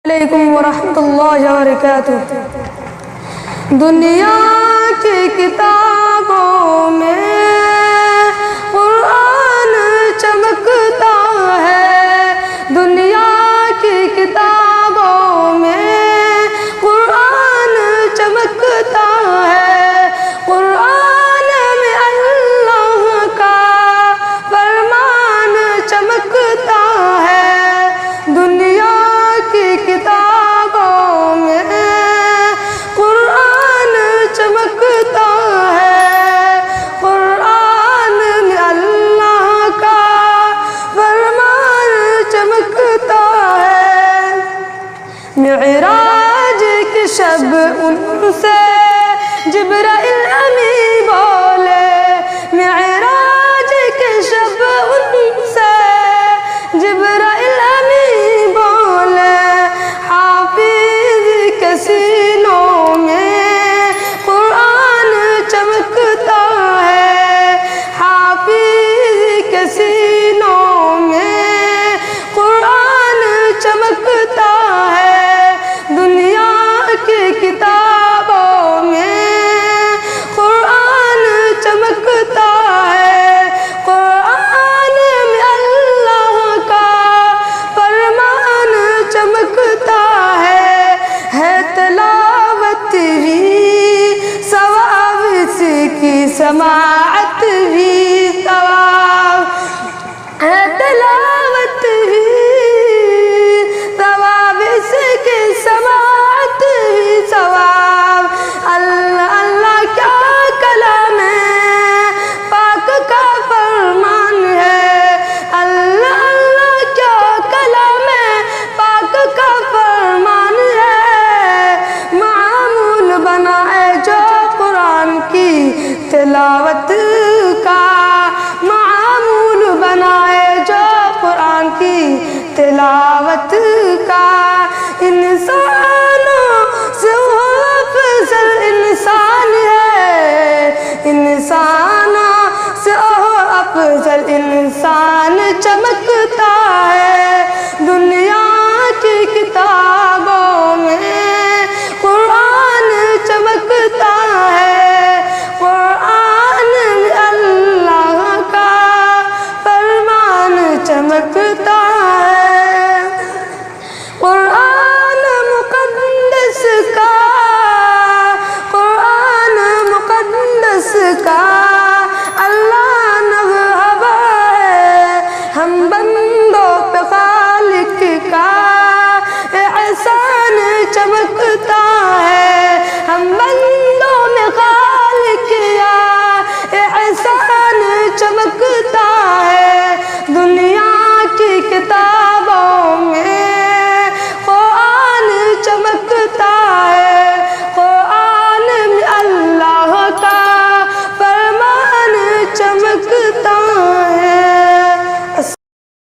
علیکم ورحمۃ اللہ وبرکاتہ۔ دنیا کی کتابوں میں قرآن چمکتا ہے، دنیا کی کتابوں میں قرآن چمکتا ہے، قرآن میں اللہ کا فرمان چمکتا ہے، دنیا کی کتابوں میں قرآن چمکتا ہے، قرآن میں اللہ کا فرمان چمکتا ہے۔ معراج کی شب ان سے جبرائیل امین بولے، معراج کی شب ان سے جبرائیل امین بولے، حافظ کے سینوں میں قرآن چمکتا ہے، حافظ کے سینوں میں قرآن چمکتا ہے، دنیا کی کتابوں میں قرآن چمکتا ہے، قرآن میں اللہ کا فرمان چمکتا ہے تلاوت بھی ثواب، اس کی سماعت بھی ثواب، ہے تلاوت بھی ثواب، اس کی سماعت بھی ثواب۔ اللہ اللہ کیا کلام ہے، پاک کا فرمان ہے، اللہ اللہ کیا کلام ہے، پاک کا فرمان ہے، معمول بنائے جو قرآن کی تلاوت کا، معمول بنائے جو قرآن کی تلاوت کا، انسانوں سے وہ افضل انسان ہے، انسانوں سے وہ افضل انسان چمکتا ہے، دنیا کی کتابوں میں قرآن چمکتا ہے، قرآن میں اللہ کا فرمان چمکتا ہے، قرآن مقدس کا، قرآن مقدس کا اللہ نغمہ ہے، ہم بندوں پہ خالق کا احسان چمکتا